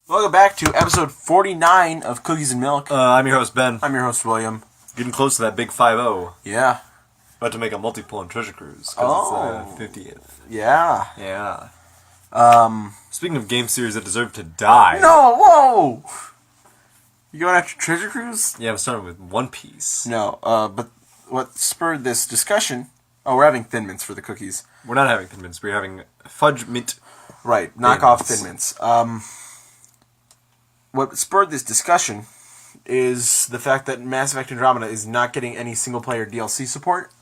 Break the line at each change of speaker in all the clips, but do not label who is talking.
Welcome back to episode 49 of Cookies and Milk.
I'm your host, Ben.
I'm your host, William.
Getting close to that big 5-0.
Yeah.
About to make a multi-pull treasure cruise. Because it's 50th.
Yeah.
Yeah. Speaking of game series that deserve to die.
No, whoa! You going after Treasure Cruise?
Yeah, I'm starting with One Piece.
No, but what spurred this discussion... Oh, we're having Thin Mints for the cookies.
We're not having Thin Mints. We're having Fudge Mint.
Right, knockoff Thin Mints. What spurred this discussion is the fact that Mass Effect Andromeda is not getting any single-player DLC support.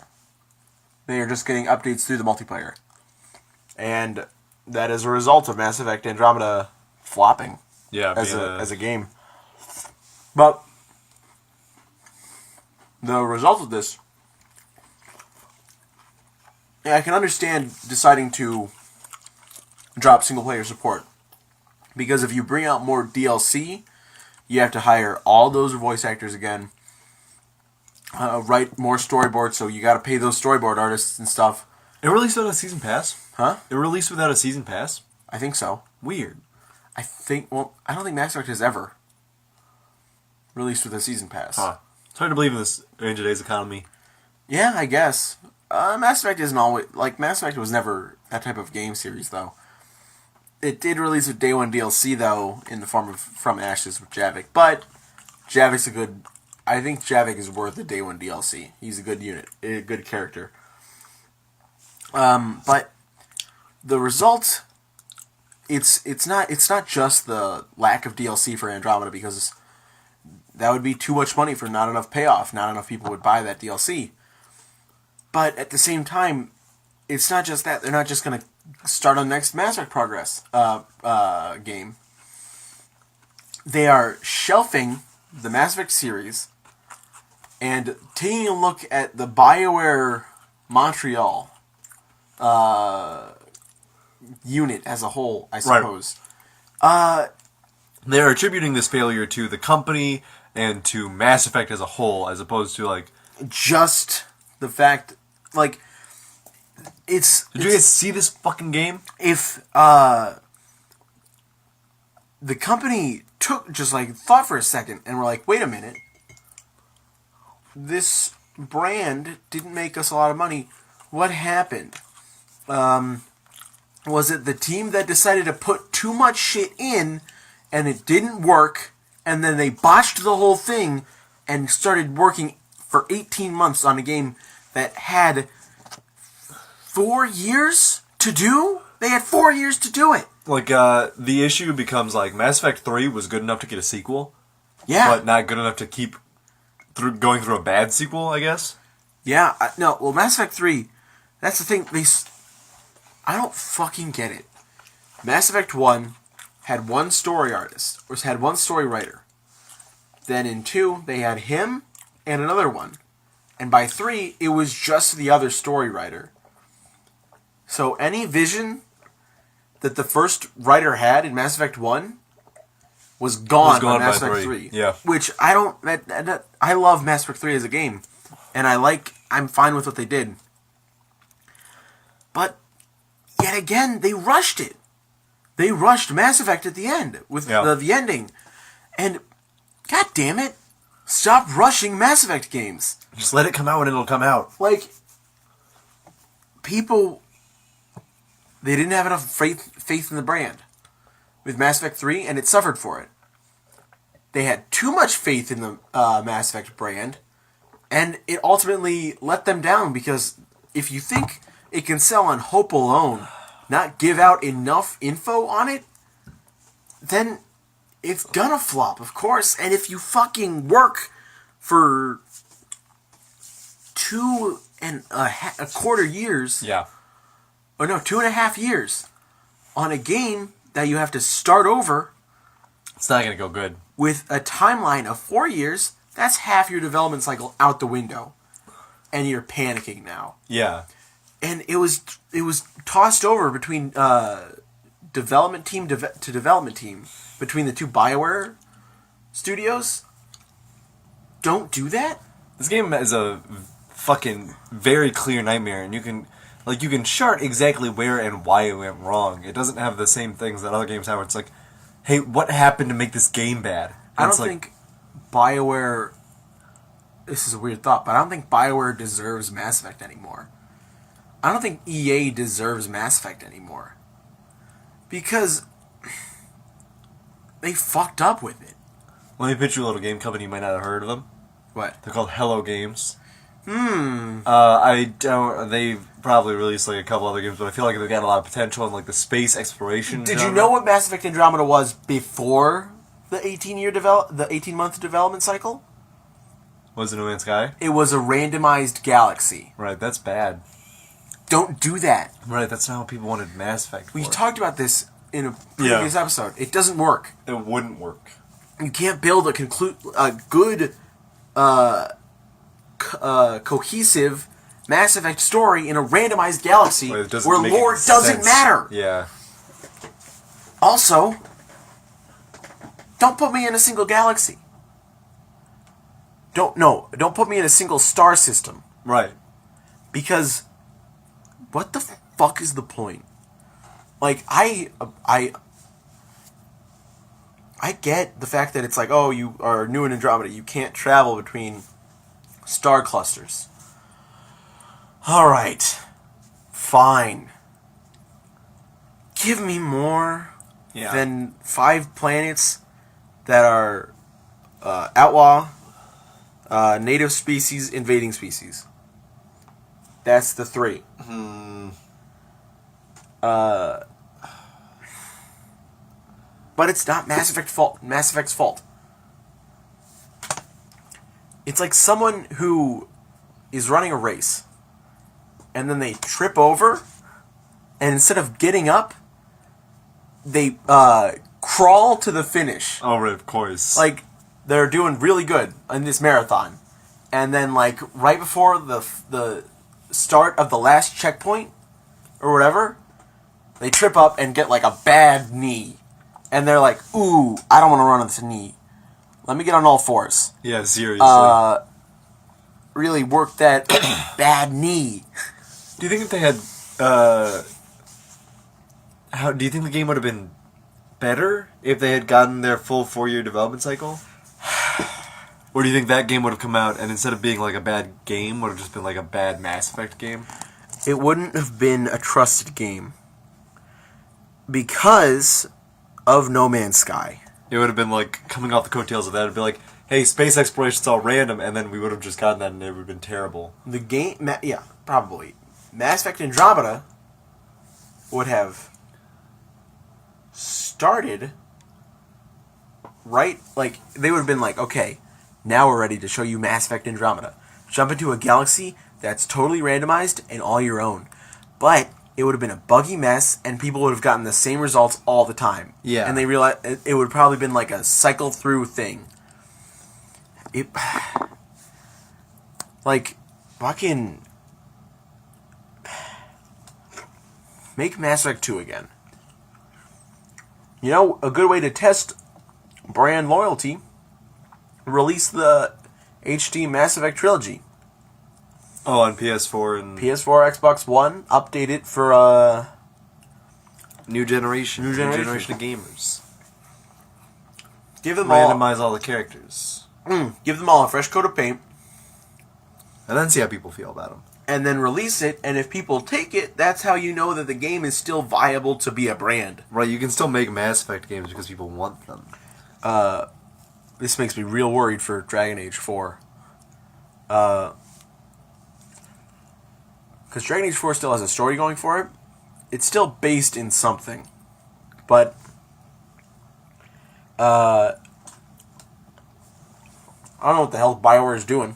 They are just getting updates through the multiplayer. And that is a result of Mass Effect Andromeda flopping as a game. But the result of this... Yeah, I can understand deciding to drop single-player support. Because if you bring out more DLC, you have to hire all those voice actors again. Write more storyboards, so you got to pay those storyboard artists and stuff.
It released without a season pass?
Huh?
It released without a season pass?
I think so.
Weird.
I don't think Mass Effect has ever released with a season pass.
Huh. It's hard to believe in this in today's economy.
Yeah, I guess. Mass Effect isn't always... Mass Effect was never that type of game series, though. It did release with Day 1 DLC, though, in the form of From Ashes with Javik. But Javik's a good... I think Javik is worth the Day 1 DLC. He's a good unit. A good character. But the result... It's not just the lack of DLC for Andromeda, because that would be too much money for not enough payoff. Not enough people would buy that DLC. But at the same time, it's not just that. They're not just going to start on the next Mass Effect Progress game. They are shelving the Mass Effect series and taking a look at the BioWare Montreal unit as a whole, I suppose.
Right. They're attributing this failure to the company and to Mass Effect as a whole, as opposed to,
just the fact... Did
you guys see this fucking game?
If the company thought for a second and were like, wait a minute, this brand didn't make us a lot of money. What happened? Was it the team that decided to put too much shit in and it didn't work, and then they botched the whole thing and started working for 18 months on a game that had 4 years to do? They had 4 years to do it.
The issue becomes, Mass Effect 3 was good enough to get a sequel.
Yeah.
But not good enough to keep going through a bad sequel, I guess?
Yeah. Mass Effect 3, that's the thing. I don't fucking get it. Mass Effect 1 had one story artist, or had one story writer. Then in 2, they had him and another one. And by 3, it was just the other story writer. So any vision that the first writer had in Mass Effect 1 was gone by Mass Effect 3.
Yeah.
Which I don't... I love Mass Effect 3 as a game. And I'm fine with what they did. But, yet again, they rushed it. They rushed Mass Effect at the end with the ending. And, god damn it, stop rushing Mass Effect games.
Just let it come out when it'll come out.
People... They didn't have enough faith in the brand with Mass Effect 3, and it suffered for it. They had too much faith in the Mass Effect brand, and it ultimately let them down, because if you think it can sell on hope alone, not give out enough info on it, then it's gonna flop, of course. And if you fucking work for 2.25 years...
Yeah.
Or no, 2.5 years on a game that you have to start over.
It's not going to go good.
With a timeline of 4 years, that's half your development cycle out the window. And you're panicking now.
Yeah.
And it was tossed over between development team to development team between the two BioWare studios. Don't do that.
This game is a fucking very clear nightmare, and you can chart exactly where and why it went wrong. It doesn't have the same things that other games have where it's like, hey, what happened to make this game bad?
I don't think BioWare... This is a weird thought, but I don't think BioWare deserves Mass Effect anymore. I don't think EA deserves Mass Effect anymore. Because they fucked up with it.
Let me pitch you a little game company you might not have heard of them.
What?
They're called Hello Games. I don't... They've probably released like a couple other games, but I feel like they've got a lot of potential in like the space exploration
Did
genre.
you know what Mass Effect Andromeda was before the 18-month development cycle?
Was it No Man's Sky?
It was a randomized galaxy.
Right, that's bad.
Don't do that.
Right, that's not what people wanted Mass Effect for.
We talked about this in a previous episode. It doesn't work.
It wouldn't work.
You can't build a good, cohesive Mass Effect story in a randomized galaxy where lore doesn't matter.
Yeah.
Also, don't put me in a single galaxy. Don't put me in a single star system.
Right.
Because what the fuck is the point? Like, I get the fact that it's like, oh, you are new in Andromeda, you can't travel between star clusters. Alright. Fine. Give me more than 5 planets that are outlaw, native species, invading species. That's the 3. But it's not Mass Effect's fault. It's like someone who is running a race, and then they trip over, and instead of getting up, they crawl to the finish.
Oh, right, of course.
Like, they're doing really good in this marathon. And then, like, right before the start of the last checkpoint, or whatever, they trip up and get, like, a bad knee. And they're like, ooh, I don't want to run on this knee. Let me get on all fours.
Yeah, seriously.
Really work that bad knee.
Do you think if they had... do you think the game would have been better if they had gotten their full 4-year development cycle? Or do you think that game would have come out and instead of being like a bad game, would have just been like a bad Mass Effect game?
It wouldn't have been a trusted game. Because of No Man's Sky.
It would have been like coming off the coattails of that. It'd be like, hey, space exploration's all random, and then we would have just gotten that and it would have been terrible.
The game, yeah, probably. Mass Effect Andromeda would have started right, like, they would have been like, okay, now we're ready to show you Mass Effect Andromeda. Jump into a galaxy that's totally randomized and all your own. But it would have been a buggy mess, and people would have gotten the same results all the time.
Yeah.
And they realized it would have probably been like a cycle through thing. Like, fucking make Mass Effect 2 again. You know, a good way to test brand loyalty, release the HD Mass Effect Trilogy.
Oh, on PS4 and...
PS4, Xbox One, update it for,
New generation.
New generation
of gamers.
give them
Randomize all the characters.
give them all a fresh coat of paint,
And then see how people feel about them.
and then release it, and if people take it, that's how you know that the game is still viable to be a brand.
Right, you can still make Mass Effect games because people want them.
This makes me real worried for Dragon Age 4. Because Dragon Age 4 still has a story going for it. It's still based in something. But, I don't know what the hell BioWare is doing.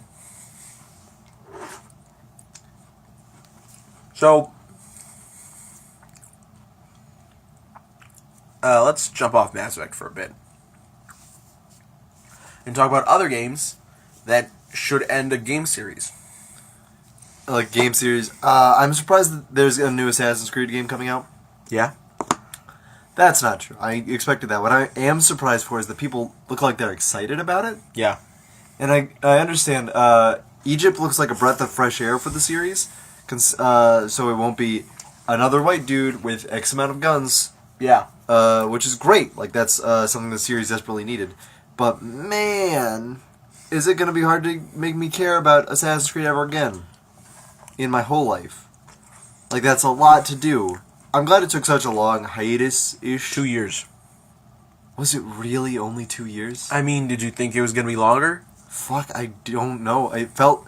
So, let's jump off Mass Effect for a bit. And talk about other games that should end a game series.
Like game series. I'm surprised that there's a new Assassin's Creed game coming out.
Yeah?
That's not true. I expected that. What I am surprised for is that people look like they're excited about it.
Yeah.
And I understand. Egypt looks like a breath of fresh air for the series. So it won't be another white dude with X amount of guns.
Yeah.
which is great. Like, that's something the series desperately needed. But, man, is it going to be hard to make me care about Assassin's Creed ever again in my whole life? Like, that's a lot to do. I'm glad it took such a long hiatus-ish.
2 years.
Was it really only 2 years?
I mean, did you think it was going to be longer?
Fuck, I don't know. I felt...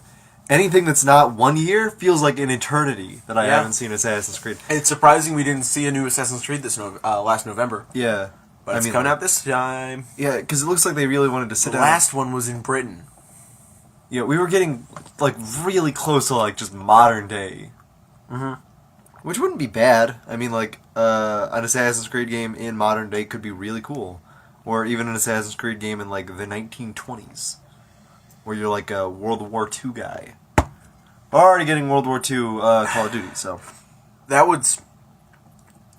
Anything that's not 1 year feels like an eternity that I haven't seen Assassin's Creed.
It's surprising we didn't see a new Assassin's Creed last November.
Yeah.
But it's coming out this time.
Yeah, because it looks like they really wanted to sit
The
down.
last one was in Britain.
Yeah, we were getting, like, really close to, like, just modern day.
Mm-hmm.
Which wouldn't be bad. I mean, like, an Assassin's Creed game in modern day could be really cool. Or even an Assassin's Creed game in, like, the 1920s. Where you're, like, a World War II guy. Already getting World War II Call of Duty, so.
That would...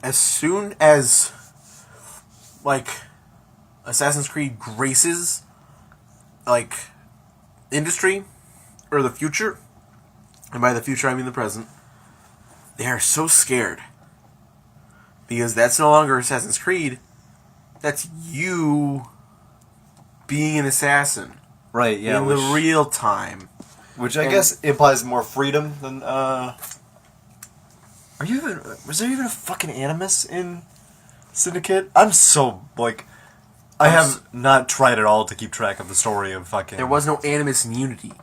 As soon as, like, Assassin's Creed graces, like, industry, or the future, and by the future I mean the present, they are so scared. Because that's no longer Assassin's Creed. That's you being an assassin.
Right, yeah.
In the real time.
Which I guess implies more freedom than, was there even a fucking Animus in Syndicate? I'm so, like... I have not tried at all to keep track of the story of fucking...
There was no Animus in Unity.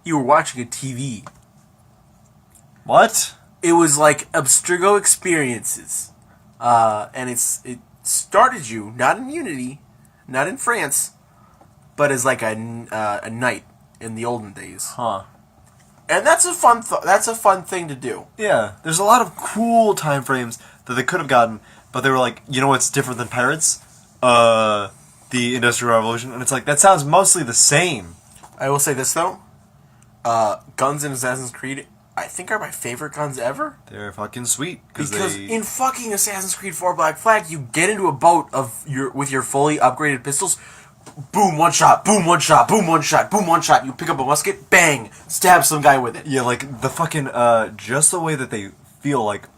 You were watching a TV.
What?
It was like Abstergo Experiences. And it started you, not in Unity, not in France, but as like a knight in the olden days.
Huh.
And that's a fun thing to do.
Yeah, there's a lot of cool time frames that they could have gotten, but they were like, you know what's different than pirates? The Industrial Revolution. And it's like, that sounds mostly the same.
I will say this, though. Guns in Assassin's Creed, I think, are my favorite guns ever.
They're fucking sweet.
Because in fucking Assassin's Creed 4 Black Flag, you get into a boat with your fully upgraded pistols. Boom, one shot, boom, one shot, boom, one shot, boom, one shot. You pick up a musket, bang, stab some guy with it.
Yeah, like, the fucking, just the way that they feel, like,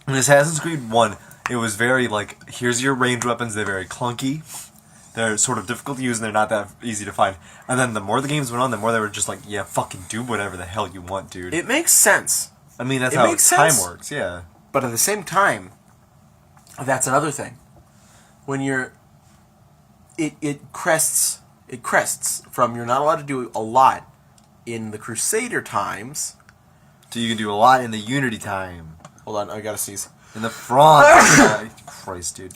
in Assassin's Creed 1, it was very, like, here's your ranged weapons, they're very clunky, they're sort of difficult to use, and they're not that easy to find. And then the more the games went on, the more they were just like, yeah, fucking do whatever the hell you want, dude.
It makes sense.
I mean, that's how time works, yeah.
But at the same time, that's another thing. When you're... It crests from you're not allowed to do a lot in the Crusader times.
So you can do a lot in the Unity time.
Hold on, I gotta sneeze.
In the front. Christ, dude.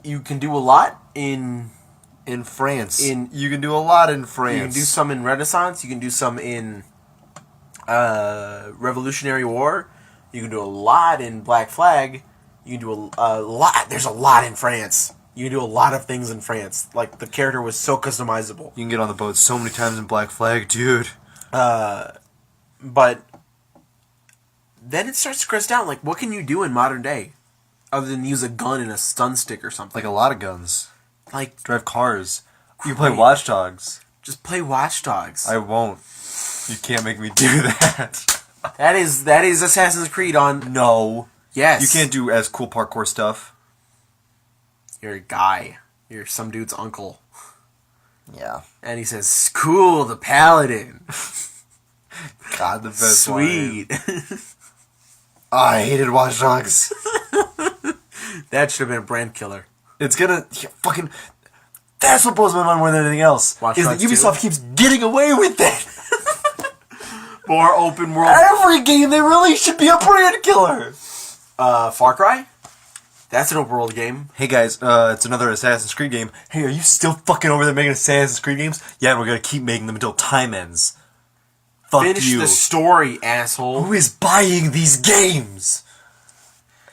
You can do a lot in
France. You can do a lot in France.
You can do some in Renaissance. You can do some in Revolutionary War. You can do a lot in Black Flag. You can do a lot. There's a lot in France. You can do a lot of things in France. Like, the character was so customizable.
You can get on the boat so many times in Black Flag, dude.
But then it starts to crest down. Like, what can you do in modern day? Other than use a gun and a stun stick or something.
Like, a lot of guns.
Like,
drive cars. You can play Watch Dogs.
Just play Watch Dogs.
I won't. You can't make me do that.
That is Assassin's Creed on...
No.
Yes.
You can't do as cool parkour stuff.
You're a guy. You're some dude's uncle.
Yeah.
And he says, "School the Paladin."
God, the best
Sweet.
Oh, I hated Watch Dogs.
That should have been a brand killer.
It's gonna... fucking... That's what blows my mind more than anything else.
Watch
is that
Dogs
Ubisoft
2?
keeps getting away with it.
More open world.
Every game they release should be a brand killer.
Far Cry? That's an open world game.
Hey guys, it's another Assassin's Creed game. Hey, are you still fucking over there making Assassin's Creed games? Yeah, we're gonna keep making them until time ends. Fuck
Finish
you.
the story, asshole.
Who is buying these games?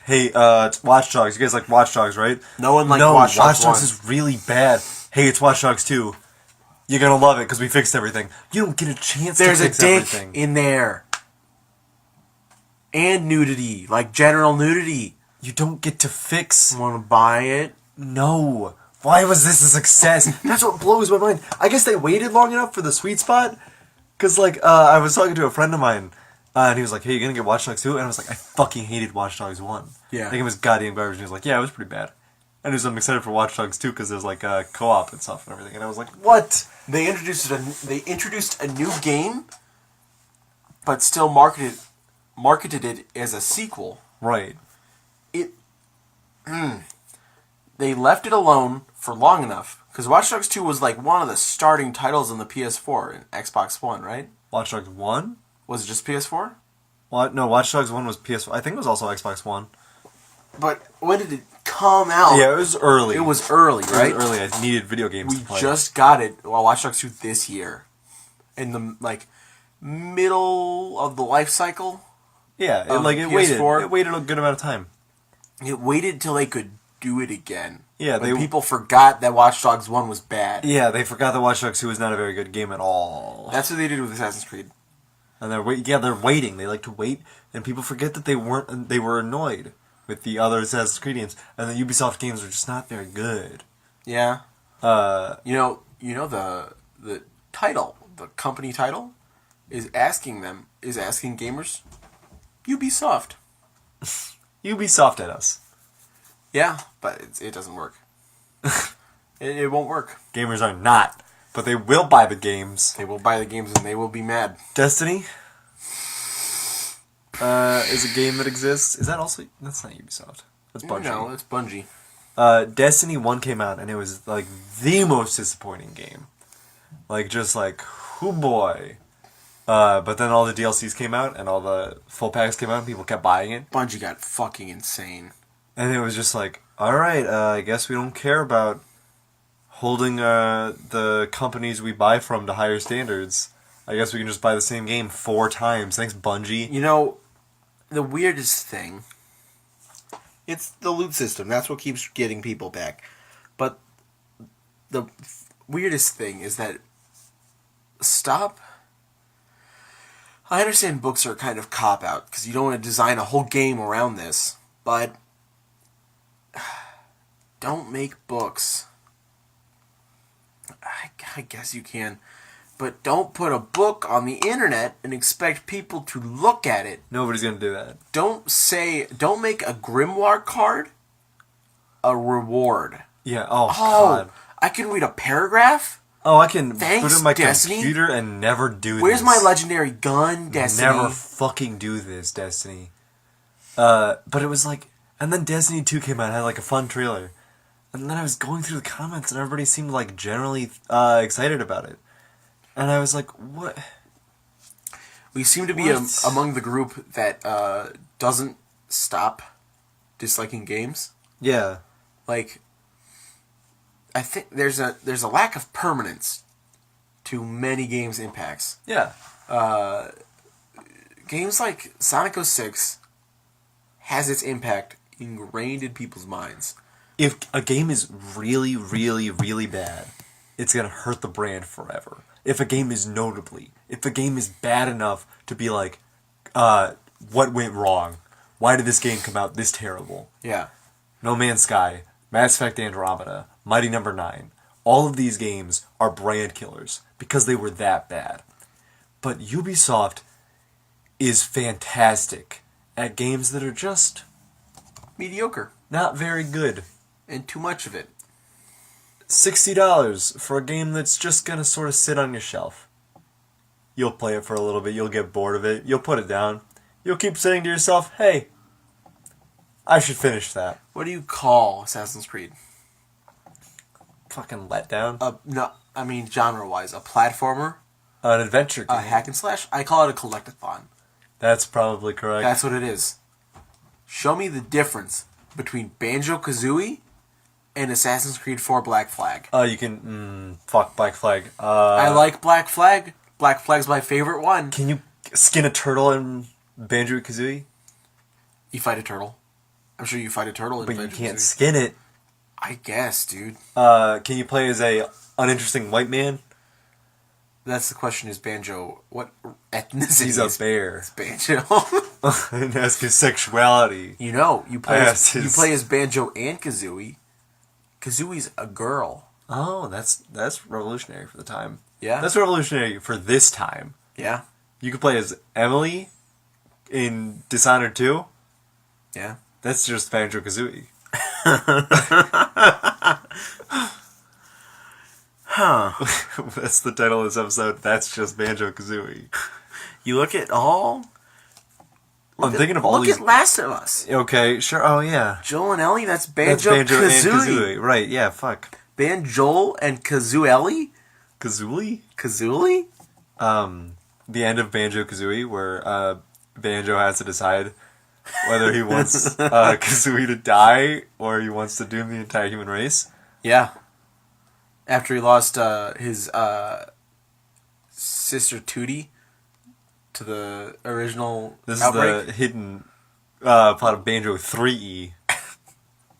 Hey, it's Watch Dogs. You guys like Watch Dogs, right?
No one liked Watch Dogs.
Watch Dogs is really bad. Hey, it's Watch Dogs 2. You're gonna love it because we fixed everything. You don't get a chance
There's
to fix
a dick
everything.
in there. And nudity. Like general nudity.
You don't get to fix.
Want to buy it?
No. Why was this a success? That's what blows my mind. I guess they waited long enough for the sweet spot. Because, like, I was talking to a friend of mine, And he was like, hey, you gonna get Watch Dogs 2? And I was like, I fucking hated Watch Dogs 1.
Yeah.
I think it was goddamn garbage. And he was like, yeah, it was pretty bad. And I'm excited for Watch Dogs 2 because there's like co-op and stuff and everything. And I was like, what?
They introduced a new game, but still marketed it as a sequel.
Right.
They left it alone for long enough because Watch Dogs 2 was like one of the starting titles on the PS4 and Xbox One, right?
Watch Dogs 1?
Was it just PS4?
What? No, Watch Dogs 1 was PS4. I think it was also Xbox One.
But when did it come out?
Yeah, it was early.
It was early, right?
It was early. I needed video games to play.
We just got it. Well, Watch Dogs 2 this year, in the middle of the life cycle.
Yeah, it
PS4.
It waited a good amount of time.
It waited till they could do it again.
Yeah,
people forgot that Watch Dogs 1 was bad.
Yeah, they forgot that Watch Dogs 2 was not a very good game at all.
That's what they did with Assassin's Creed.
And they're waiting. They like to wait, and people forget that they were annoyed with the other Assassin's Creed games, and the Ubisoft games are just not very good.
Yeah. You know the title, the company title, is asking gamers, Ubisoft.
Ubisoft at us.
Yeah, but it doesn't work. it won't work.
Gamers are not, but they will buy the games.
They will buy the games and they will be mad.
Destiny is a game that exists. Is that also? That's not Ubisoft. That's Bungie.
No, it's Bungie.
Destiny 1 came out, and it was like the most disappointing game. Like, just like, oh boy. But then all the DLCs came out, and all the full packs came out, and people kept buying it.
Bungie got fucking insane.
And it was just like, alright, I guess we don't care about holding the companies we buy from to higher standards. I guess we can just buy the same game 4 times. Thanks, Bungie.
You know, the weirdest thing, it's the loot system. That's what keeps getting people back. But the weirdest thing is that I understand books are kind of cop-out because you don't want to design a whole game around this, but don't make books. I guess you can. But don't put a book on the internet and expect people to look at it.
Nobody's gonna do that.
Don't make a grimoire card a reward.
Yeah, God.
I can read a paragraph?
Oh, I can
Thanks,
put it in my
Destiny?
computer and never do this.
Where's my legendary gun, Destiny?
Never fucking do this, Destiny. But it was like... And then Destiny 2 came out and had like a fun trailer. And then I was going through the comments and everybody seemed like generally excited about it. And I was like, what?
We seem to be among the group that doesn't stop disliking games.
Yeah.
Like, I think there's a lack of permanence to many games' impacts.
Yeah.
Games like Sonic 06 has its impact ingrained in people's minds.
If a game is really, really, really bad, it's going to hurt the brand forever. If a game is bad enough to be like, what went wrong? Why did this game come out this terrible?
Yeah.
No Man's Sky, Mass Effect Andromeda, Mighty Number 9. All of these games are brand killers because they were that bad. But Ubisoft is fantastic at games that are just
mediocre.
Not very good.
And too much of it.
$60 for a game that's just going to sort of sit on your shelf. You'll play it for a little bit, you'll get bored of it, you'll put it down. You'll keep saying to yourself, hey, I should finish that.
What do you call Assassin's Creed?
Fucking letdown?
No, I mean genre-wise. A platformer?
An adventure game.
A hack and slash? I call it a collectathon.
That's probably correct.
That's what it is. Show me the difference between Banjo Kazooie and Assassin's Creed 4 Black Flag.
You can... fuck Black Flag.
I like Black Flag. Black Flag's my favorite one.
Can you skin a turtle in Banjo Kazooie?
You fight a turtle. I'm sure you fight a turtle in
But
Banjo
you can't
Kazooie.
skin it.
I guess, dude.
Can you play as a uninteresting white man?
That's the question, is Banjo... What ethnicity
He's a bear.
is Banjo?
And ask his sexuality.
You play as Banjo and Kazooie. Kazooie's a girl.
Oh, that's revolutionary for the time.
Yeah.
That's revolutionary for this time.
Yeah.
You could play as Emily in Dishonored 2,
Yeah.
that's just Banjo Kazooie.
Huh.
That's the title of this episode. That's just Banjo Kazooie.
You look at all.
I'm thinking of all
Look
these.
at Last of Us.
Okay, sure. Oh yeah,
Joel and Ellie. That's
that's
Banjo,
Banjo and
Kazooie.
Kazooie. Right? Yeah. Fuck.
Banjo and Kazooie.
Kazooie.
Kazooie.
The end of Banjo Kazooie, where Banjo has to decide whether he wants Kazooie to die or he wants to doom the entire human race.
Yeah. After he lost his sister Tootie to the original
This
outbreak.
is the hidden plot of Banjo 3E.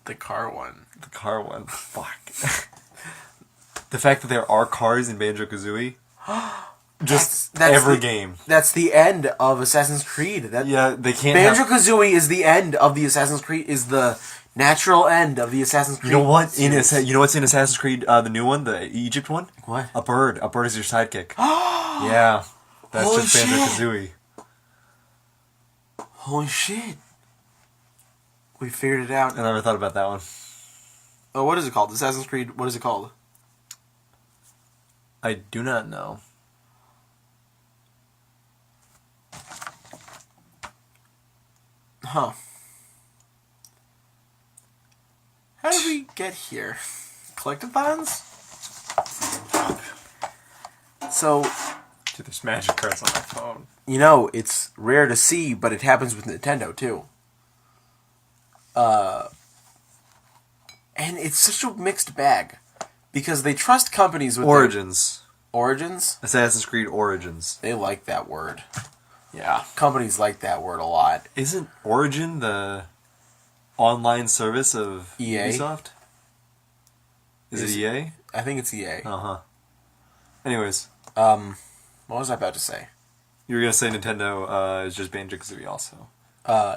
The car one.
The car one. Fuck. The fact that there are cars in Banjo Kazooie. Just
That's
every
the-
game.
That's the end of Assassin's Creed.
Yeah, they can't.
Banjo Kazooie is the end of the Assassin's Creed. Is the natural end of the Assassin's Creed.
You know what?
series.
You know what's in Assassin's Creed, the new one, the Egypt one?
What?
A bird. A bird is your sidekick. Yeah, that's
Holy
just Banjo
shit.
Kazooie.
Holy shit! We figured it out.
I never thought about that one.
Oh, what is it called? Assassin's Creed. What is it called?
I do not know.
Huh. How did we get here? Collectathons? So,
Dude, there's magic cards on my phone.
you know, it's rare to see, but it happens with Nintendo, too. And it's such a mixed bag. Because they trust companies with
Origins.
their Origins.
Assassin's Creed Origins.
They like that word.
Yeah.
Companies like that word a lot.
Isn't Origin the online service of
EA?
Ubisoft? Is it
Is-
EA?
I think it's EA.
Uh-huh. Anyways,
What was I about to say?
you were going to say Nintendo is just Banjo Kazooie also.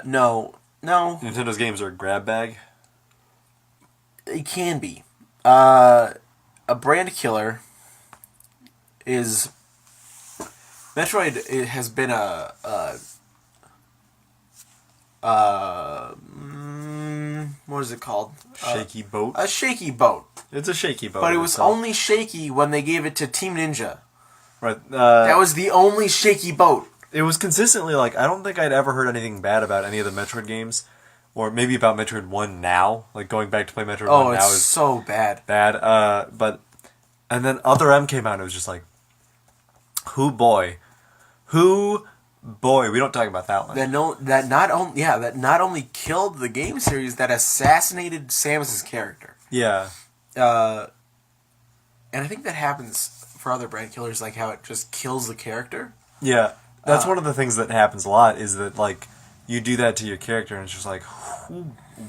No.
Nintendo's games are a grab bag.
It can be. A brand killer is... Metroid has been what is it called?
Shaky boat.
A shaky boat.
It's a shaky boat.
But it
in
was
itself.
only shaky when they gave it to Team Ninja.
Right.
That was the only shaky boat.
It was consistently like, I don't think I'd ever heard anything bad about any of the Metroid games. Or maybe about Metroid 1 now. Like, going back to play Metroid 1
It's
now is
so bad.
bad. And then Other M came out and it was just like, who boy, we don't talk about that one.
That not only killed the game series, that assassinated Samus's character.
Yeah.
And I think that happens for other brand killers, like how it just kills the character.
Yeah. That's one of the things that happens a lot, is that, like, you do that to your character and it's just like,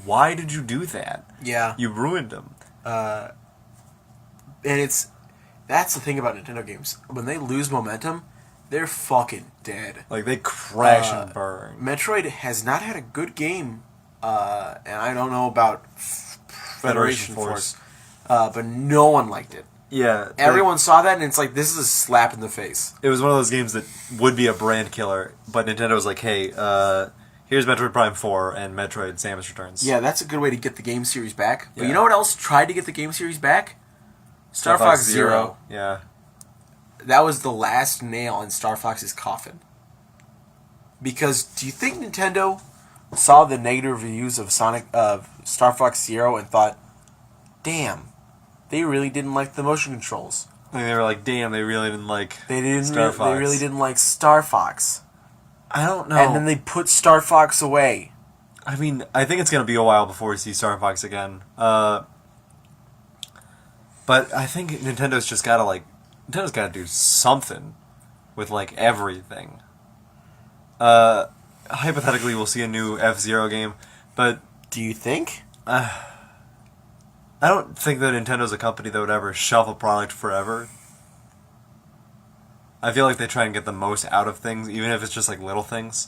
why did you do that?
Yeah.
You ruined him.
And that's the thing about Nintendo games. When they lose momentum, they're fucking dead.
Like, they crash and burn.
Metroid has not had a good game, and I don't know about Federation Force, but no one liked it.
Yeah.
Everyone saw that, and it's like, this is a slap in the face.
It was one of those games that would be a brand killer, but Nintendo was like, hey, here's Metroid Prime 4 and Metroid Samus Returns.
Yeah, that's a good way to get the game series back. But
Yeah.
you know what else tried to get the game series back? Star Fox Zero.
Yeah.
That was the last nail in Star Fox's coffin. Because do you think Nintendo saw the negative reviews of Star Fox Zero and thought, damn, they really didn't like the motion controls.
And they were like, damn, they really didn't like
They
Fox.
really didn't like Star Fox.
I don't know.
And then they put Star Fox away.
I mean, I think it's going to be a while before we see Star Fox again. But I think Nintendo's got to do something with, like, everything. Hypothetically, we'll see a new F-Zero game, but
Do you think?
I don't think that Nintendo's a company that would ever shelf a product forever. I feel like they try and get the most out of things, even if it's just, like, little things.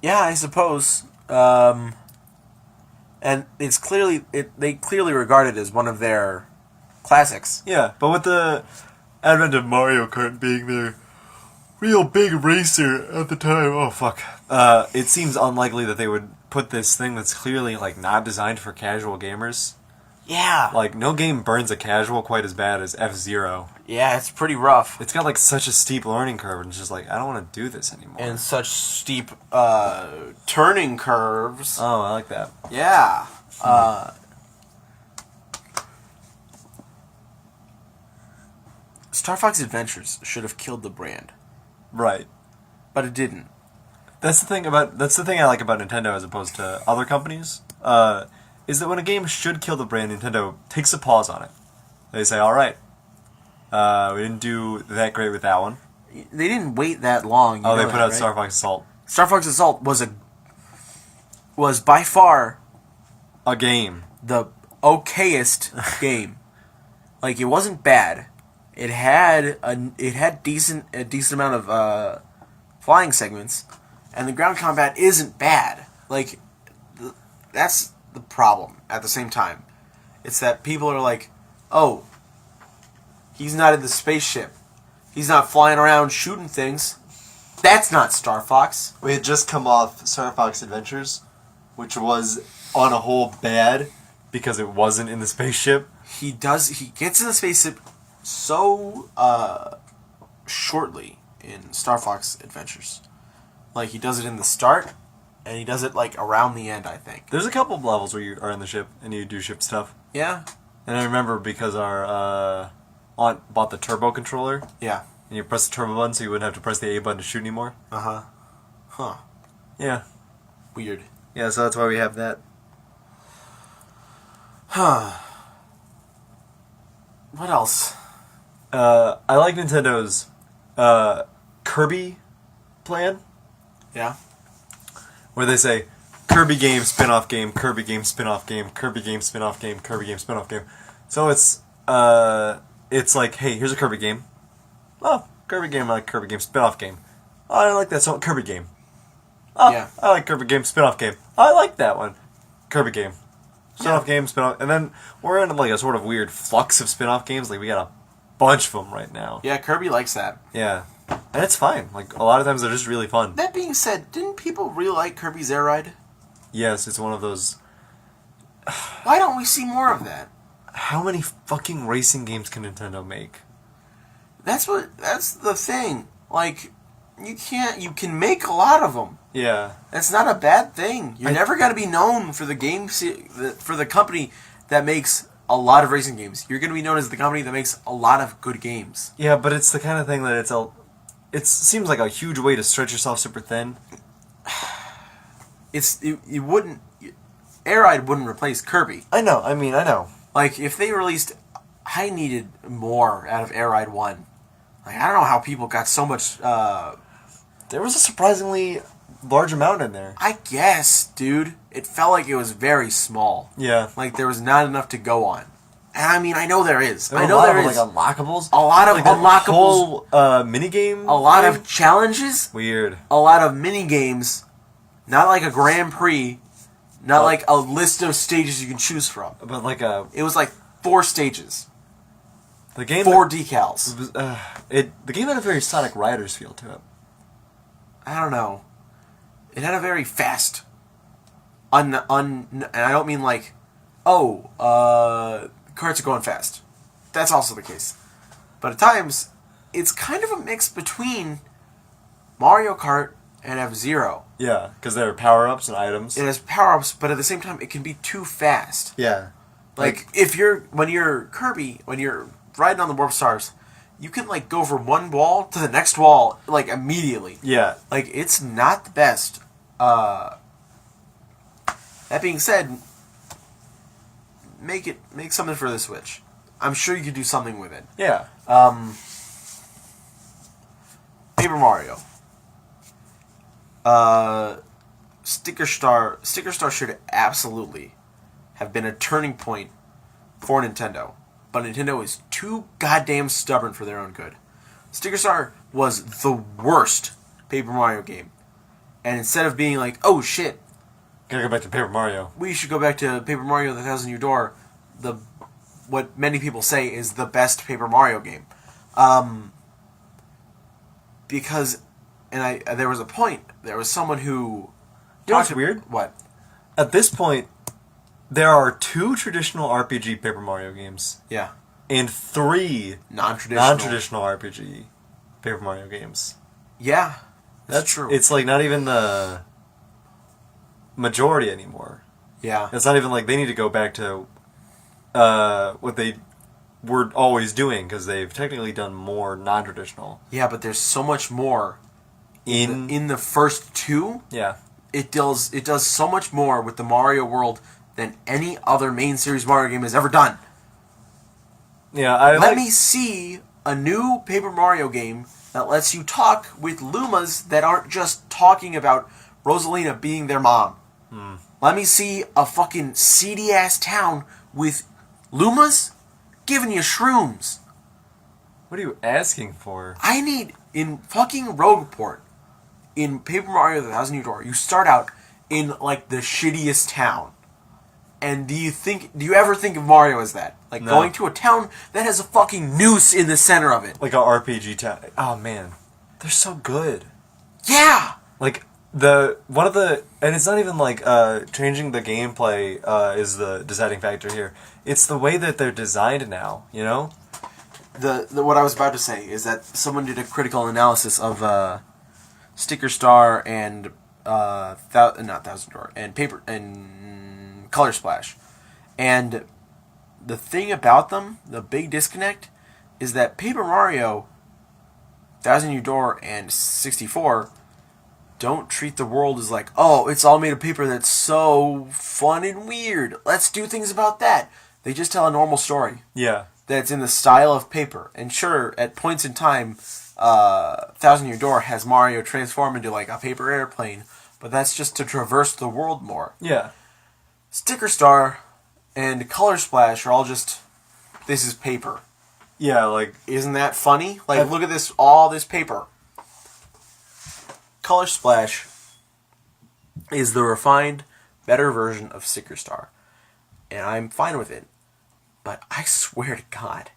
Yeah, I suppose. And it's they clearly regard it as one of their classics.
Yeah, but with the advent of Mario Kart being there, real big racer at the time. Oh, fuck. It seems unlikely that they would put this thing that's clearly, like, not designed for casual gamers.
Yeah.
Like, no game burns a casual quite as bad as F-Zero.
Yeah, it's pretty rough.
It's got, like, such a steep learning curve, and it's just like, I don't want to do this anymore.
And such steep turning curves.
Oh, I like that.
Yeah. Star Fox Adventures should have killed the brand,
Right.
but it didn't.
That's the thing I like about Nintendo as opposed to other companies, is that when a game should kill the brand, Nintendo takes a pause on it. They say, alright, we didn't do that great with that one.
They didn't wait that long.
They put out
right?
Star Fox Assault.
Star Fox Assault was by far
A game.
the okayest game. Like, it wasn't bad. It had a decent amount of flying segments, and the ground combat isn't bad. Like, that's the problem. At the same time, it's that people are like, "Oh, he's not in the spaceship. He's not flying around shooting things. That's not Star Fox."
We had just come off Star Fox Adventures, which was on a whole bad because it wasn't in the spaceship.
He gets in the spaceship so shortly in Star Fox Adventures. Like, he does it in the start, and he does it, like, around the end, I think.
There's a couple of levels where you are in the ship and you do ship stuff.
Yeah?
And I remember because our aunt bought the turbo controller,
Yeah.
and you press the turbo button so you wouldn't have to press the A button to shoot anymore.
Uh-huh. Huh.
Yeah.
Weird.
Yeah, so that's why we have that.
Huh. What else?
I like Nintendo's Kirby plan,
Yeah?
where they say Kirby game, spin-off game, Kirby game, spin-off game, Kirby game, spin-off game, Kirby game, spin-off game. So it's like, hey, here's a Kirby game. Oh, Kirby game, I like Kirby game, spin-off game. Oh, I like that, so Kirby game. Oh,
Yeah.
I like Kirby game, spin-off game. I like that one. Kirby game. Spin-off game, spin-off, and then we're in like a sort of weird flux of spin-off games. Like, we got a bunch of them right now.
Yeah, Kirby likes that.
Yeah. And it's fine. Like, a lot of times they're just really fun.
That being said, didn't people really like Kirby's Air Ride?
Yes, it's one of those...
Why don't we see more of that?
How many fucking racing games can Nintendo make?
That's the thing. Like, you can make a lot of them.
Yeah.
That's not a bad thing. You're never going to be known for for the company that makes a lot of racing games. You're going to be known as the company that makes a lot of good games.
Yeah, but it's the kind of thing that it seems like a huge way to stretch yourself super thin.
It wouldn't... Air Ride wouldn't replace Kirby.
I know.
Like, if they released... I needed more out of Air Ride 1. Like, I don't know how people got so much...
There was a surprisingly large amount in there.
I guess, dude. It felt like it was very small.
Yeah.
Like, there was not enough to go on. And I mean, I know there is.
There
I
were
know
a lot
there
of,
is.
like, unlockables.
A lot of
like, that
unlockables.
whole minigame.
A lot
thing?
of challenges.
Weird.
A lot of mini games. Not like a Grand Prix. Not like a list of stages you can choose from.
But like
It was like 4 stages.
the game
4 decals.
was, the game had a very Sonic Riders feel to it.
I don't know. It had a very fast, and I don't mean like, carts are going fast. That's also the case. But at times, it's kind of a mix between Mario Kart and F-Zero.
Yeah, because there are power-ups and items.
It has power-ups, but at the same time, it can be too fast.
Yeah.
Like, when you're Kirby, when you're riding on the Warp Stars, you can, like, go from one wall to the next wall, like, immediately.
Yeah.
Like, it's not the best. That being said, make something for the Switch. I'm sure you could do something with it.
Yeah.
Paper Mario. Sticker Star should absolutely have been a turning point for Nintendo. But Nintendo is too goddamn stubborn for their own good. Sticker Star was the worst Paper Mario game. And instead of being like, oh shit,
Gotta go back to Paper Mario.
we should go back to Paper Mario The Thousand Year Door, what many people say is the best Paper Mario game. because, there was a point. There was someone who.
You know what's weird?
What?
At this point, there are 2 traditional RPG Paper Mario games.
Yeah.
And 3 non-traditional RPG Paper Mario games.
Yeah. That's true.
It's like not even the majority anymore.
Yeah.
It's not even like they need to go back to what they were always doing, because they've technically done more non-traditional.
Yeah, but there's so much more
in
the first 2.
Yeah.
It does so much more with the Mario world than any other main series Mario game has ever done.
Yeah,
Let me see a new Paper Mario game that lets you talk with Lumas that aren't just talking about Rosalina being their mom. Let me see a fucking seedy-ass town with Lumas giving you shrooms.
What are you asking for?
I need, in fucking Rogue Report, in Paper Mario The Thousand Year Door, you start out in, like, the shittiest town. And do you ever think of Mario as that? Like,
No.
going to a town that has a fucking noose in the center of it.
Like a RPG town. Oh man, they're so good.
Yeah!
Like and it's not even like changing the gameplay is the deciding factor here. It's the way that they're designed now. You know.
What I was about to say is that someone did a critical analysis of Sticker Star and not Thousand Door and Color Splash, and the thing about them, the big disconnect, is that Paper Mario, Thousand Year Door, and 64 don't treat the world as like, oh, it's all made of paper that's so fun and weird. Let's do things about that. They just tell a normal story.
Yeah.
That's in the style of paper. And sure, at points in time, Thousand Year Door has Mario transform into like a paper airplane, but that's just to traverse the world more.
Yeah.
Sticker Star and Color Splash are all just, this is paper.
Yeah, like...
Isn't that funny? Like, look at all this paper. Color Splash is the refined, better version of Sticker Star. And I'm fine with it. But I swear to God,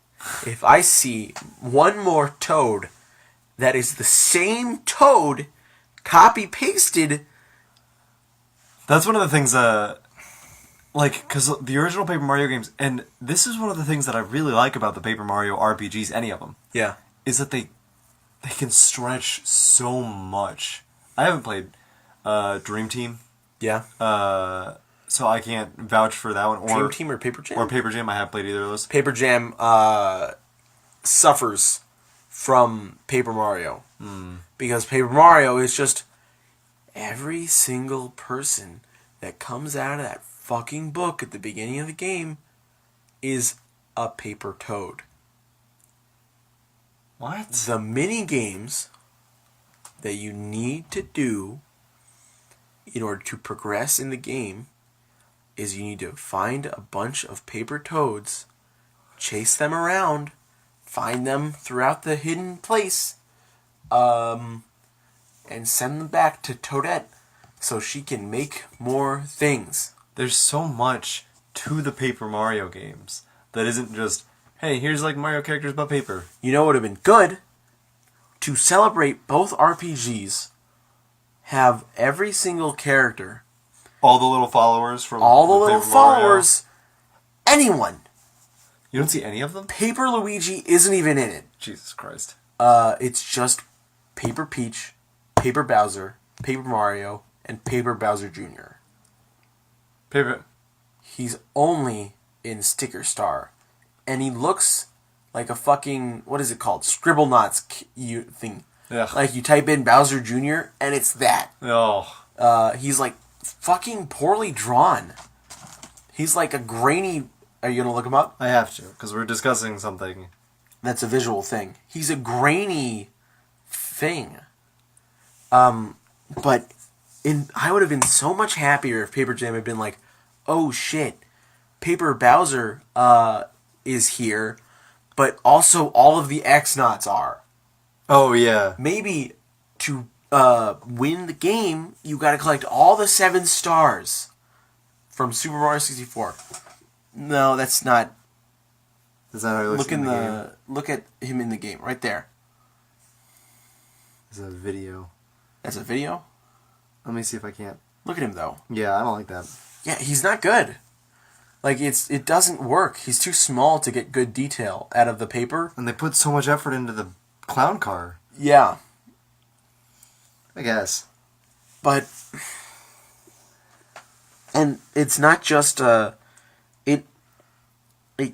if I see one more Toad that is the same Toad copy-pasted...
That's one of the things, like, because the original Paper Mario games, and this is one of the things that I really like about the Paper Mario RPGs, any of them.
Yeah.
Is that they can stretch so much. I haven't played Dream Team.
Yeah.
So I can't vouch for that one.
Dream Team or Paper Jam?
Or Paper Jam. I have played either of those.
Paper Jam suffers from Paper Mario. Because Paper Mario is just every single person that comes out of that fucking book at the beginning of the game is a paper toad.
What?
The mini games that you need to do in order to progress in the game is you need to find a bunch of paper toads, chase them around, find them throughout the hidden place, and send them back to Toadette so she can make more things.
There's so much to the Paper Mario games that isn't just, hey, here's like Mario characters but paper.
You know what would have been good? To celebrate both RPGs, have every single character,
All the little followers from
all the little
Paper Mario.
followers, anyone.
You don't see any of them?
Paper Luigi isn't even in it.
Jesus Christ.
It's just Paper Peach, Paper Bowser, Paper Mario, and Paper Bowser Jr.
Paper.
He's only in Sticker Star, and he looks like a fucking, what is it called? Scribble Knots thing.
Ugh.
Like you type in Bowser Jr. and it's that.
Oh.
He's like fucking poorly drawn. He's like a grainy. Are you gonna look him up?
I have to, because we're discussing something.
That's a visual thing. He's a grainy thing. But I would have been so much happier if Paper Jam had been like, oh shit, Paper Bowser is here, but also all of the X-Knots are.
Oh, yeah.
Maybe to win the game, you gotta collect all the 7 stars from Super Mario 64. No, that's not.
Is that how he looks in the game?
Look at him in the game, right there.
It's a video.
That's a video?
Let me see if I can't.
Look at him, though.
Yeah, I don't like that.
Yeah, he's not good. Like, it doesn't work. He's too small to get good detail out of the paper.
And they put so much effort into the clown car.
Yeah.
I guess.
But... And it's not just, It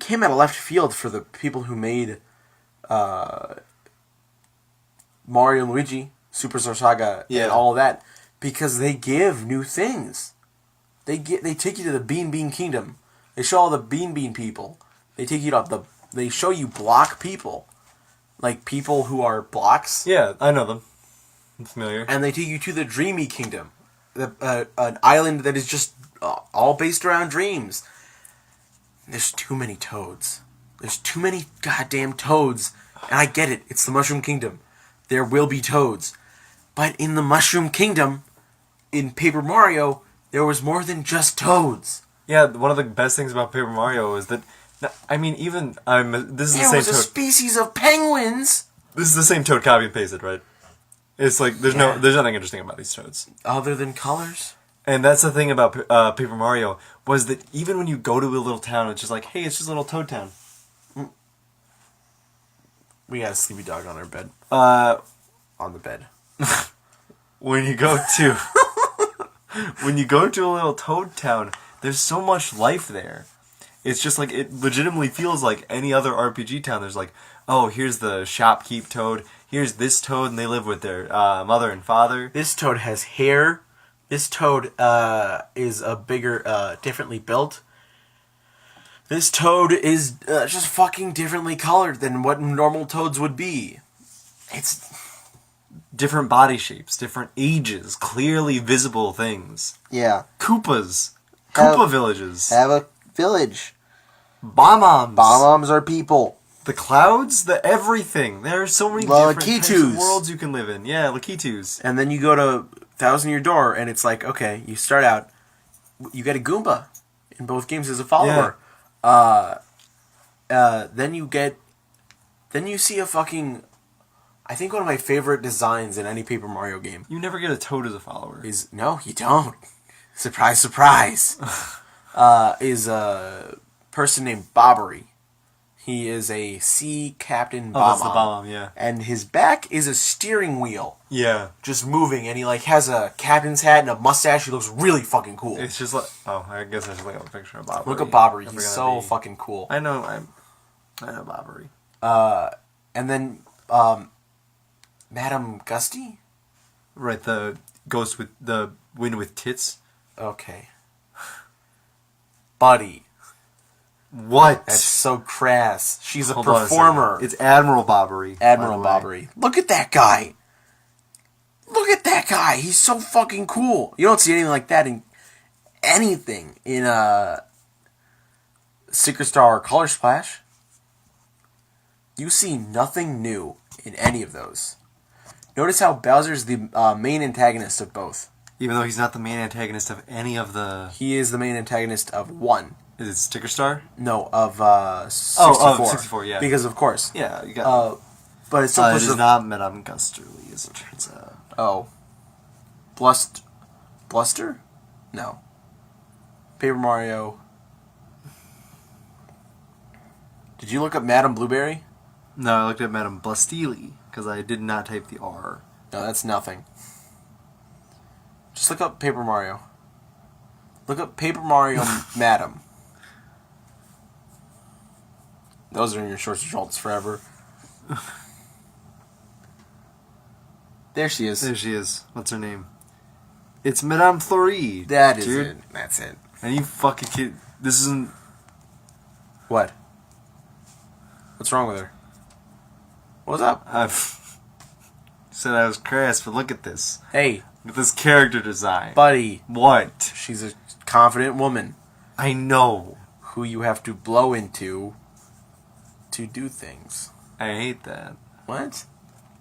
came out of left field for the people who made, Mario and Luigi, Superstar Saga, and all of that. Because they give new things. They take you to the Bean Kingdom. They show all the Bean people. They take you to they show you block people. Like people who are blocks.
Yeah, I know them. I'm familiar.
And they take you to the Dreamy Kingdom. An island that is just all based around dreams. There's too many toads. There's too many goddamn toads. And I get it. It's the Mushroom Kingdom. There will be toads. But in the Mushroom Kingdom, in Paper Mario, there was more than just toads.
Yeah, one of the best things about Paper Mario is that, I mean, even this is the same
There was a
Toad.
species of penguins.
This is the same Toad copy and pasted, right? It's like there's nothing interesting about these Toads.
Other than colors.
And that's the thing about Paper Mario was that even when you go to a little town, it's just like, hey, it's just a little Toad town.
We got a sleepy dog on our bed. On the bed.
When you go to when you go to a little Toad town, there's so much life there. It's just like, it legitimately feels like any other RPG town. There's like, oh, here's the shopkeep Toad. Here's this Toad, and they live with their mother and father.
This Toad has hair. This Toad is a bigger, differently built. This Toad is just fucking differently colored than what normal Toads would be. It's
Different body shapes, different ages, clearly visible things.
yeah.
Koopas. Koopa villages.
Have a village.
Bob-ombs.
Bob-ombs are people.
The clouds, the everything. There are so many different types of
Lakitus.
worlds you can live in. Yeah, Lakitus.
And then you go to Thousand Year Door, and it's like, okay, you start out, you get a Goomba in both games as a follower. Then you see a fucking, I think one of my favorite designs in any Paper Mario game
You never get a Toad as a follower.
is, no, you don't. Surprise, surprise. Is a person named Bobbery. He is a sea captain
Oh, that's the
Bob-omb.
Bob-omb, yeah.
And his back is a steering wheel.
Yeah.
Just moving, and he like has a captain's hat and a mustache. He looks really fucking cool.
It's just like, oh, I guess I should look up a picture of Bobbery.
Look at Bobbery.
I
He's
forgot
so
the-
fucking cool.
I know Bobbery.
And then Madame Gusty?
Right, the ghost with the wind with tits.
Okay. Buddy.
What?
That's so crass. She's a
Hold on a second.
performer.
It's Admiral Bobbery.
Admiral
by the way.
Bobbery. Look at that guy. Look at that guy. He's so fucking cool. You don't see anything like that in anything in Secret Star or Color Splash. You see nothing new in any of those. Notice how Bowser's the main antagonist of both.
Even though he's not the main antagonist of any of the...
He is the main antagonist of one.
Is it Sticker Star?
No, of 64.
Oh, of 64, yeah.
Because of course.
Yeah, you got
But it's still
it
pushes
is not Madame Gusterly, as it turns out.
Oh. Bluster? No. Paper Mario. Did you look up Madame Blueberry?
No, I looked at Madame Blastili, because I did not type the R.
No, that's nothing. Just look up Paper Mario. Look up Paper Mario Madam. Those are in your search results forever. There she is.
There she is. What's her name? It's Madame Fleury.
That is
dude.
it. That's it.
And you fucking kid. This isn't.
What? What's wrong with her? What's up?
I've said I was crass, but look at this.
Hey,
Look at this character design.
buddy.
What?
She's a confident woman
I know.
who you have to blow into to do things.
I hate that.
What?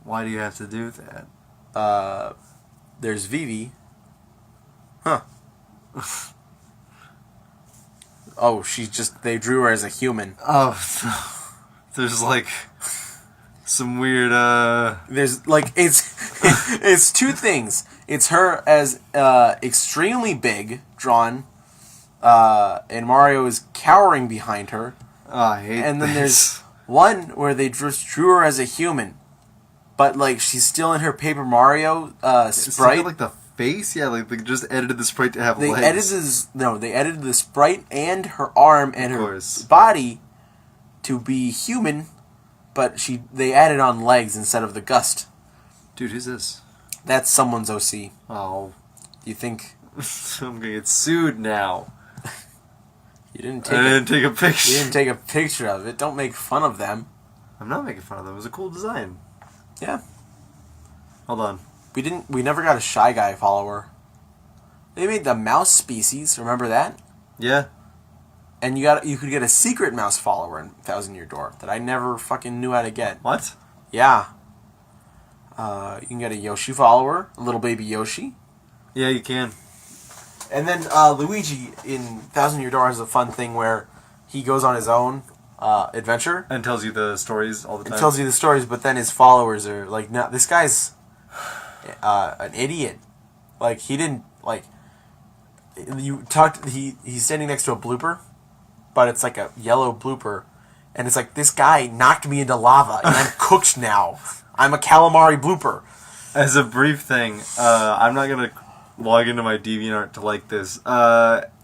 Why do you have to do that?
There's Vivi. Huh. Oh, they drew her as a human.
Oh, there's like some weird.
There's, like, it's It's two things. It's her as extremely big, drawn, and Mario is cowering behind her.
Oh, I hate
And then
this.
there's one where they just drew her as a human, but like she's still in her Paper Mario
It's
sprite.
like the face, yeah, like they just edited the sprite to have
They
legs.
edited the sprite and her arm and
Of
her
course.
body to be human, but they added on legs instead of the gust.
Dude, who's this?
That's someone's OC.
Oh,
You think
I'm gonna get sued now.
you didn't
I didn't take a picture.
you didn't take a picture of it? Don't make fun of them.
I'm not making fun of them. It was a cool design.
Yeah.
Hold on.
We never got a Shy Guy follower. They made the mouse species, remember that?
Yeah.
And you could get a secret mouse follower in Thousand Year Door that I never fucking knew how to get.
What?
Yeah. You can get a Yoshi follower, a little baby Yoshi.
Yeah, you can.
And then Luigi in Thousand Year Door has a fun thing where he goes on his own adventure.
And tells you the stories all the time.
It tells you the stories, but then his followers are like, no, this guy's an idiot. Like, he didn't, like, he's standing next to a blooper, but it's like a yellow blooper, and it's like, this guy knocked me into lava, and I'm cooked now. I'm a calamari blooper.
As a brief thing, I'm not gonna log into my DeviantArt to like this.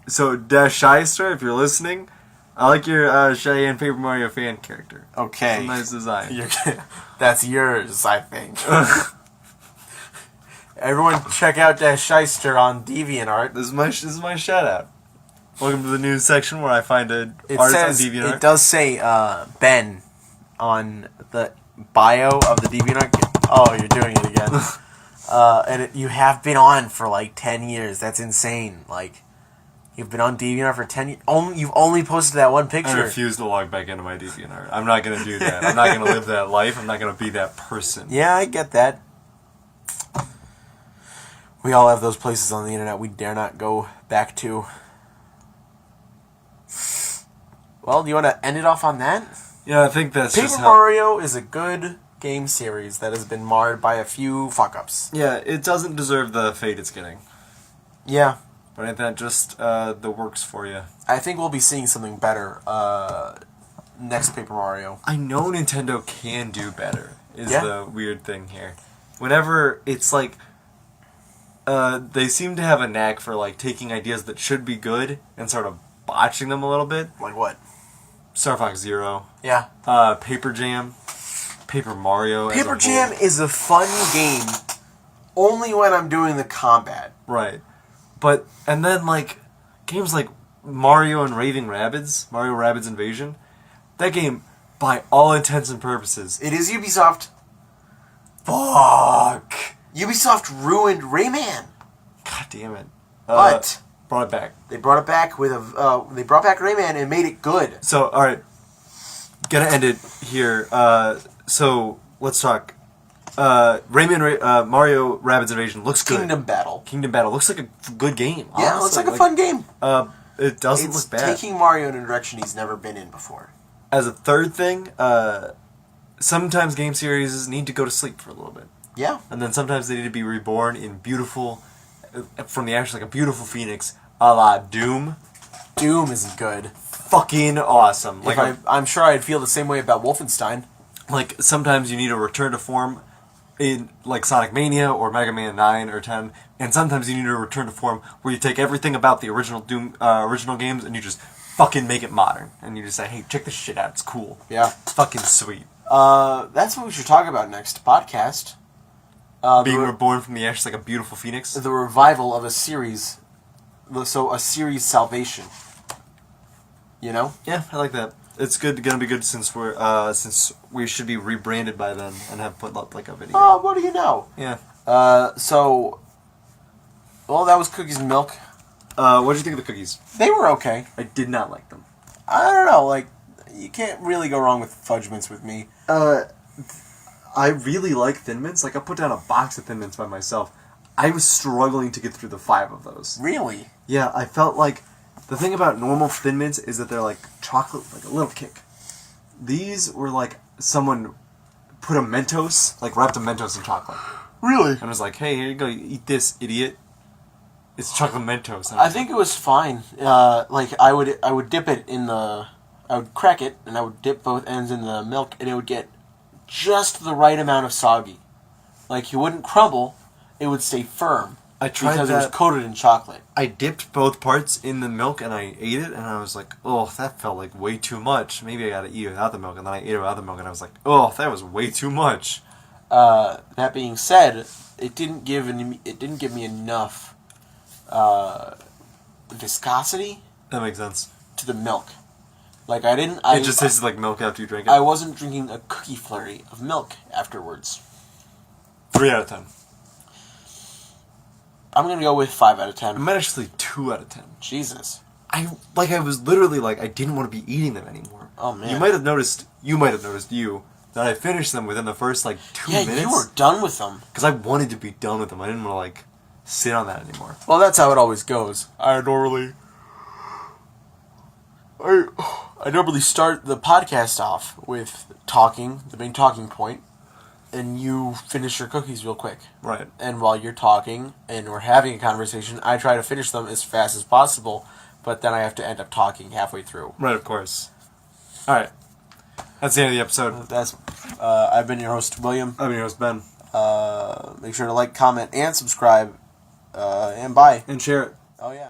So Dash Shyster, if you're listening, I like your Cheyenne Paper Mario fan character.
Okay.
It's a nice design.
That's yours, I think. Everyone check out Dash Shyster on DeviantArt.
This is my shout out. Welcome to the news section where I find art on DeviantArt.
It does say Ben on the bio of the DeviantArt. Oh, you're doing it again. And you have been on for like 10 years. That's insane. Like, you've been on DeviantArt for 10 years. You've only posted that one picture.
I refuse to log back into my DeviantArt. I'm not going to do that. I'm not going to live that life. I'm not going to be that person.
Yeah, I get that. We all have those places on the internet we dare not go back to. Well, do you want to end it off on that?
Yeah, I think that's
Paper
just
Mario is a good game series that has been marred by a few fuck-ups.
Yeah, it doesn't deserve the fate it's getting.
Yeah.
But ain't that just the works for you?
I think we'll be seeing something better next Paper Mario.
I know Nintendo can do better, is
Yeah.
the weird thing here. Whenever it's like, they seem to have a knack for like taking ideas that should be good and sort of botching them a little bit.
Like what?
Star Fox Zero,
Yeah.
Paper Jam, Paper Mario.
Paper Jam is a fun game only when I'm doing the combat.
Right. But, and then like, games like Mario and Raving Rabbids, Mario Rabbids Invasion, that game, by all intents and purposes,
It is Ubisoft. Fuck. Ubisoft ruined Rayman.
God damn it.
But
Brought it back.
they brought it back with they brought back Rayman and made it good.
So, alright. Gonna end it here. So, let's talk. Mario Rabbids Invasion looks good.
Kingdom Battle.
Kingdom Battle looks like a good game.
Yeah, it looks like a fun game.
It doesn't
It's
look bad.
taking Mario in a direction he's never been in before.
As a third thing, sometimes game series need to go to sleep for a little bit.
Yeah.
And then sometimes they need to be reborn in beautiful, from the ashes like a beautiful phoenix, a la Doom.
Doom is good.
Fucking awesome. Like,
I'm sure I'd feel the same way about Wolfenstein.
like sometimes you need a return to form in like Sonic Mania or Mega Man 9 or 10, and sometimes you need a return to form where you take everything about the original Doom original games and you just fucking make it modern. And you just say, hey, check this shit out, it's cool.
Yeah.
It's fucking sweet.
That's what we should talk about next podcast.
Being reborn from the ashes like a beautiful phoenix.
The revival of a series. So a series salvation. You know?
Yeah, I like that. It's gonna be good since we should be rebranded by then and have put up like a video.
Oh, what do you know?
Yeah.
Well, that was Cookies and Milk.
What did you think of the cookies?
They were okay.
I did not like them.
I don't know, like, you can't really go wrong with Fudge Mints with me.
I really like Thin Mints. Like, I put down a box of Thin Mints by myself. I was struggling to get through the 5 of those.
Really?
Yeah, I felt like the thing about normal Thin Mints is that they're like chocolate, like a little kick. These were like someone put a Mentos, like wrapped a Mentos in chocolate.
Really?
And was like, hey, here you go, you eat this, idiot. It's chocolate Mentos.
I think it was fine. Like I would dip it in the, I would crack it and I would dip both ends in the milk and it would get just the right amount of soggy. Like it wouldn't crumble, it would stay firm.
I tried
because
that.
it was coated in chocolate.
I dipped both parts in the milk and I ate it and I was like, oh, that felt like way too much. Maybe I gotta eat it without the milk. And then I ate it without the milk and I was like, oh, that was way too much.
That being said, it didn't give me enough viscosity
That makes sense.
to the milk. Like I didn't.
It just tasted like milk after you drink it.
I wasn't drinking a cookie flurry of milk afterwards.
3 out of 10.
I'm gonna go with 5 out of 10.
I'm actually 2 out of 10.
Jesus.
I was literally like, I didn't want to be eating them anymore.
Oh man.
You might have noticed, that I finished them within the first, 2 minutes.
Yeah, you were done with them.
Because I wanted to be done with them. I didn't want to, sit on that anymore.
Well, that's how it always goes. I normally start the podcast off with talking, the main talking point, and you finish your cookies real quick.
Right.
And while you're talking and we're having a conversation, I try to finish them as fast as possible, but then I have to end up talking halfway through.
Right, of course. Alright. That's the end of the episode.
I've been your host, William.
I'm your host, Ben.
Make sure to like, comment, and subscribe. And bye.
And share it.
Oh, yeah.